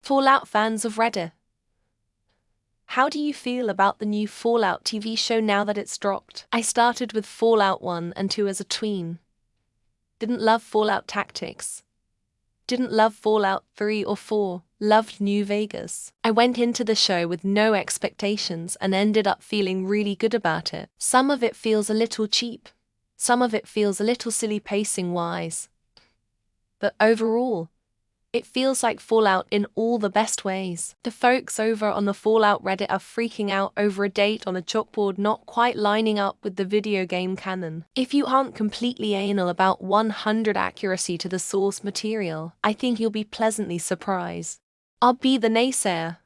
Fallout fans of Reddit, how do you feel about the new Fallout TV show now that it's dropped? I started with Fallout 1 and 2 as a tween. Didn't love Fallout Tactics. Didn't love Fallout 3 or 4, loved New Vegas. I went into the show with no expectations and ended up feeling really good about it. Some of it feels a little cheap. Some of it feels a little silly pacing-wise. But overall, it feels like Fallout in all the best ways. The folks over on the Fallout Reddit are freaking out over a date on a chalkboard not quite lining up with the video game canon. If you aren't completely anal about 100% accuracy to the source material, I think you'll be pleasantly surprised. I'll be the naysayer.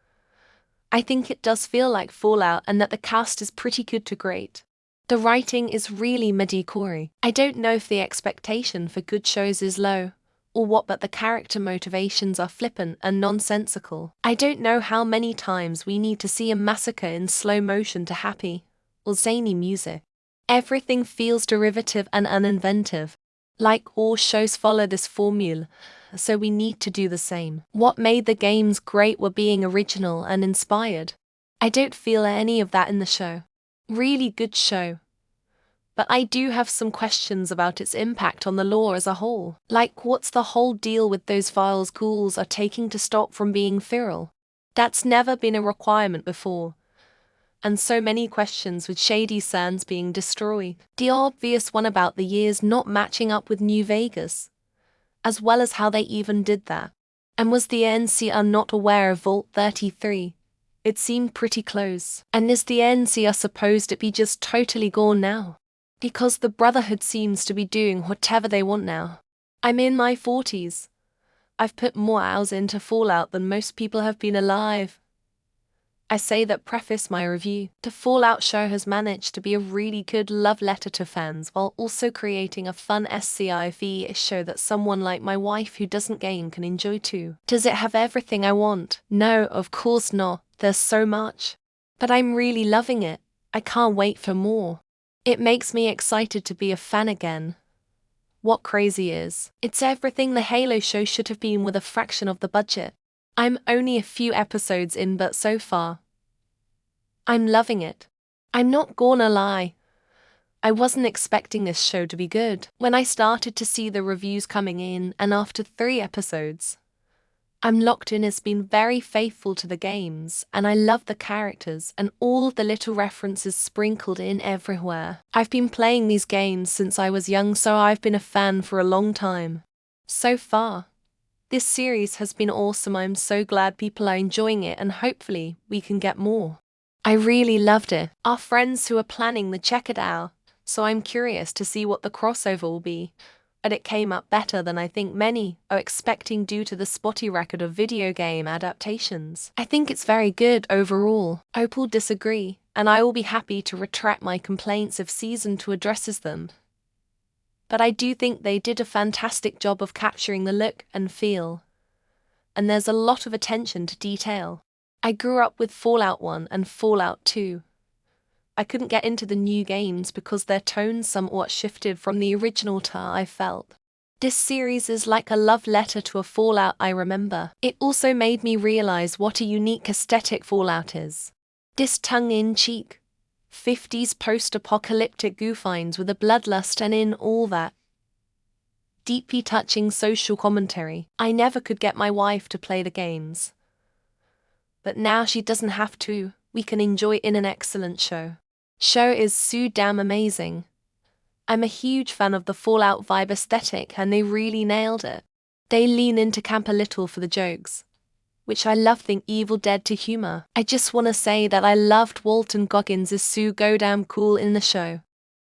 I think it does feel like Fallout and that the cast is pretty good to great. The writing is really mediocre. I don't know if the expectation for good shows is low, or what, but the character motivations are flippant and nonsensical. I don't know how many times we need to see a massacre in slow motion to happy or zany music. Everything feels derivative and uninventive. Like all shows follow this formula, so we need to do the same. What made the games great were being original and inspired. I don't feel any of that in the show. Really good show. But I do have some questions about its impact on the lore as a whole. Like, what's the whole deal with those vials ghouls are taking to stop from being feral? That's never been a requirement before. And so many questions with Shady Sands being destroyed. The obvious one about the years not matching up with New Vegas, as well as how they even did that. And was the NCR not aware of Vault 33? It seemed pretty close. And is the NCR supposed to be just totally gone now? Because the Brotherhood seems to be doing whatever they want now. I'm in my 40s. I've put more hours into Fallout than most people have been alive. I say that preface my review. The Fallout show has managed to be a really good love letter to fans while also creating a fun sci-fi show that someone like my wife who doesn't game can enjoy too. Does it have everything I want? No, of course not. There's so much. But I'm really loving it. I can't wait for more. It makes me excited to be a fan again. What crazy is, it's everything the Halo show should have been with a fraction of the budget. I'm only a few episodes in, but so far, I'm loving it. I'm not gonna lie. I wasn't expecting this show to be good. When I started to see the reviews coming in, and after 3 episodes, I'm locked in. It's been very faithful to the games, and I love the characters and all the little references sprinkled in everywhere. I've been playing these games since I was young, so I've been a fan for a long time. So far, this series has been awesome. I'm so glad people are enjoying it, and hopefully we can get more. I really loved it. Our friends who are planning to check it out, so I'm curious to see what the crossover will be. But it came up better than I think many are expecting due to the spotty record of video game adaptations. I think it's very good overall. Hope will disagree, and I will be happy to retract my complaints if Season 2 addresses them. But I do think they did a fantastic job of capturing the look and feel. And there's a lot of attention to detail. I grew up with Fallout 1 and Fallout 2. I couldn't get into the new games because their tone somewhat shifted from the original tone I felt. This series is like a love letter to a Fallout I remember. It also made me realize what a unique aesthetic Fallout is. This tongue-in-cheek, 50s post-apocalyptic goofines with a bloodlust and in all that deeply touching social commentary. I never could get my wife to play the games. But now she doesn't have to. We can enjoy in an excellent show. Show is so damn amazing. I'm a huge fan of the Fallout vibe aesthetic, and they really nailed it. They lean into camp a little for the jokes, which I love. Think Evil Dead to humor. I just want to say that I loved Walton Goggins is so goddamn cool in the show.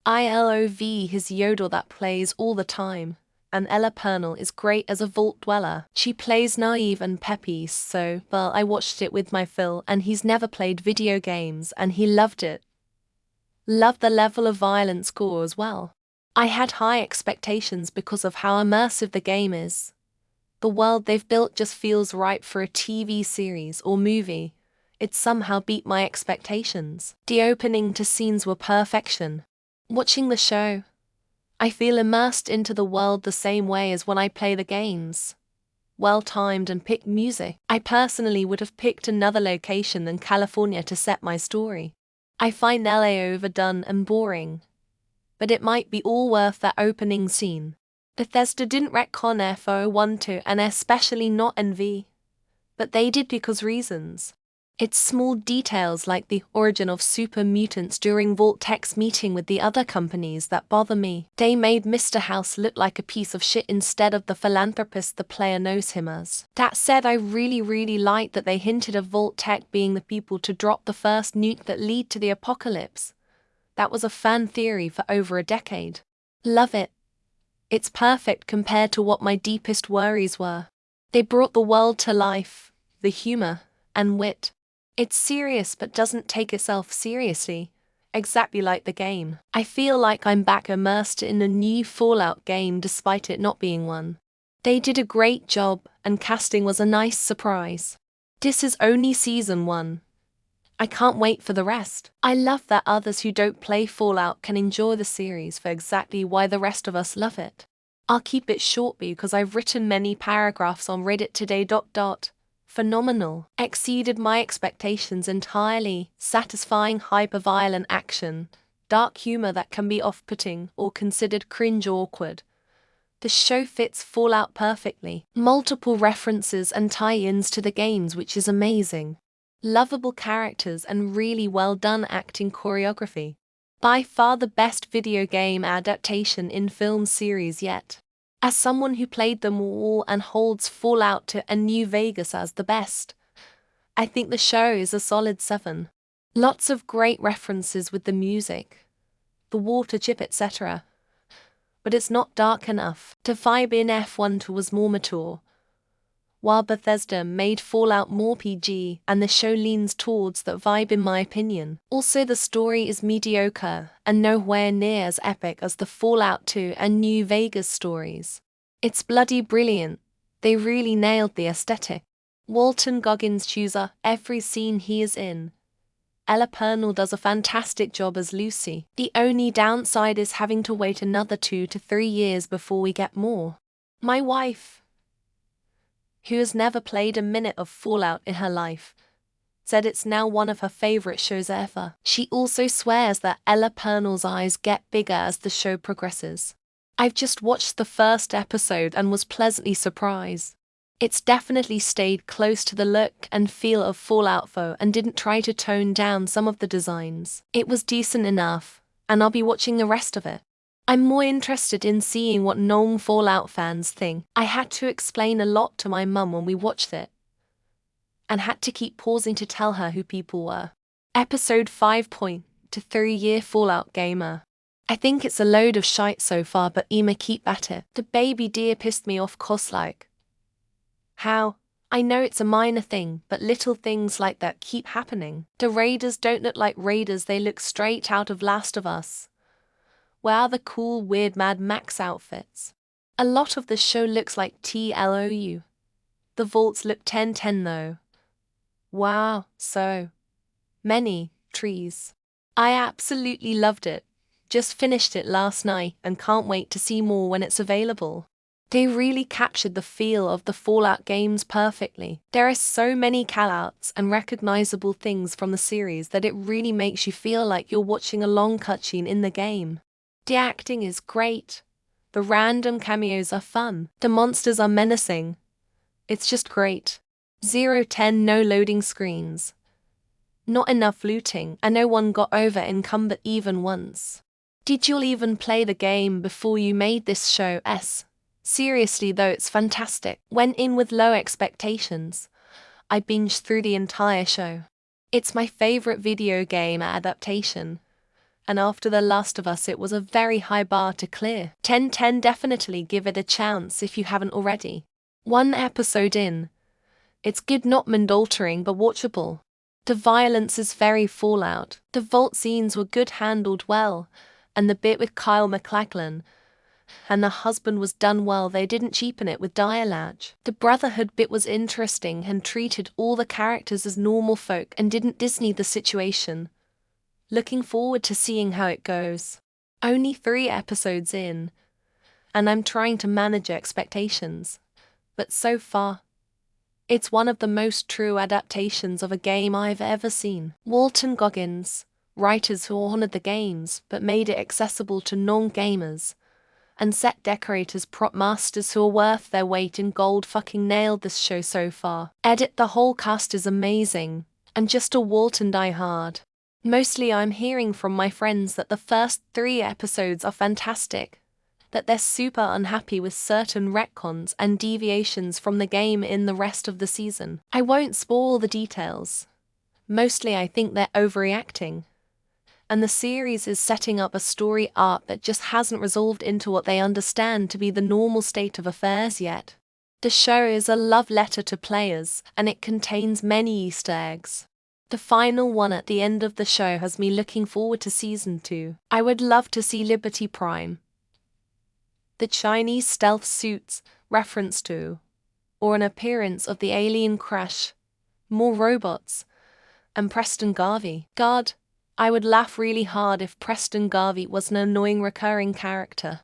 I love his yodel that plays all the time. And Ella Purnell is great as a vault dweller. She plays naive and peppy, so, well, I watched it with my Phil, and he's never played video games, and he loved it. Loved the level of violence score as well. I had high expectations because of how immersive the game is. The world they've built just feels right for a TV series or movie. It somehow beat my expectations. The opening to scenes were perfection. Watching the show, I feel immersed into the world the same way as when I play the games. well-timed and picked music. I personally would have picked another location than California to set my story. I find LA overdone and boring, but it might be all worth that opening scene. Bethesda didn't retcon F012 and especially not NV, but they did because reasons. It's small details like the origin of super mutants during Vault-Tec's meeting with the other companies that bother me. They made Mr. House look like a piece of shit instead of the philanthropist the player knows him as. That said, I really liked that they hinted of Vault-Tec being the people to drop the first nuke that lead to the apocalypse. That was a fan theory for over a decade. Love it. It's perfect compared to what my deepest worries were. They brought the world to life, the humor, and wit. It's serious but doesn't take itself seriously, exactly like the game. I feel like I'm back immersed in a new Fallout game despite it not being one. They did a great job, and casting was a nice surprise. This is only season 1. I can't wait for the rest. I love that others who don't play Fallout can enjoy the series for exactly why the rest of us love it. I'll keep it short because I've written many paragraphs on Reddit today. Phenomenal. Exceeded my expectations entirely. Satisfying hyper-violent action. Dark humor that can be off-putting or considered cringe-awkward. The show fits Fallout perfectly. Multiple references and tie-ins to the games, which is amazing. Lovable characters and really well-done acting choreography. By far the best video game adaptation in film series yet. As someone who played them all and holds Fallout to a New Vegas as the best, I think the show is a solid 7. Lots of great references with the music, the water chip, etc. But it's not dark enough to vibe in. F1 was more mature, while Bethesda made Fallout more PG, and the show leans towards that vibe in my opinion. Also, the story is mediocre and nowhere near as epic as the Fallout 2 and New Vegas stories. It's bloody brilliant. They really nailed the aesthetic. Walton Goggins chooser every scene he is in. Ella Purnell does a fantastic job as Lucy. The only downside is having to wait another 2 to 3 years before we get more. My wife, who has never played a minute of Fallout in her life, said it's now one of her favorite shows ever. She also swears that Ella Purnell's eyes get bigger as the show progresses. I've just watched the first episode and was pleasantly surprised. It's definitely stayed close to the look and feel of Fallout 4 and didn't try to tone down some of the designs. It was decent enough, and I'll be watching the rest of it. I'm more interested in seeing what non-Fallout fans think. I had to explain a lot to my mum when we watched it, and had to keep pausing to tell her who people were. Episode 5. To 3-year Fallout gamer. I think it's a load of shite so far, but Emma keep at it. The baby deer pissed me off cause like. How? I know it's a minor thing, but little things like that keep happening. The raiders don't look like raiders, they look straight out of Last of Us. Where are the cool, weird Mad Max outfits? A lot of the show looks like TLOU. The vaults look 1010 though. Wow, so many trees. I absolutely loved it. Just finished it last night and can't wait to see more when it's available. They really captured the feel of the Fallout games perfectly. There are so many callouts and recognizable things from the series that it really makes you feel like you're watching a long cutscene in the game. The acting is great. The random cameos are fun. The monsters are menacing. It's just great. 0-10 no loading screens. Not enough looting, and no one got over encumbered even once. Did you even play the game before you made this show? Seriously though, it's fantastic. Went in with low expectations. I binged through the entire show. It's my favorite video game adaptation. And after The Last of Us, it was a very high bar to clear. 10-10, definitely give it a chance if you haven't already. 1 episode in. It's good, not mind-altering, but watchable. The violence is very Fallout. The vault scenes were good, handled well, and the bit with Kyle MacLachlan and the husband was done well. They didn't cheapen it with dialogue. The Brotherhood bit was interesting and treated all the characters as normal folk and didn't Disney the situation. Looking forward to seeing how it goes. Only 3 episodes in, and I'm trying to manage expectations. but so far, it's one of the most true adaptations of a game I've ever seen. Walton Goggins, writers who honored the games but made it accessible to non-gamers, and set decorators, prop masters who are worth their weight in gold fucking nailed this show so far. The whole cast is amazing, and just a Walton diehard. Mostly I'm hearing from my friends that the first 3 episodes are fantastic, that they're super unhappy with certain retcons and deviations from the game in the rest of the season. I won't spoil the details. Mostly I think they're overreacting, and the series is setting up a story arc that just hasn't resolved into what they understand to be the normal state of affairs yet. The show is a love letter to players, and it contains many Easter eggs. The final one at the end of the show has me looking forward to Season 2. I would love to see Liberty Prime, the Chinese stealth suits, reference to, or an appearance of the alien crash, more robots, and Preston Garvey. God, I would laugh really hard if Preston Garvey was an annoying recurring character.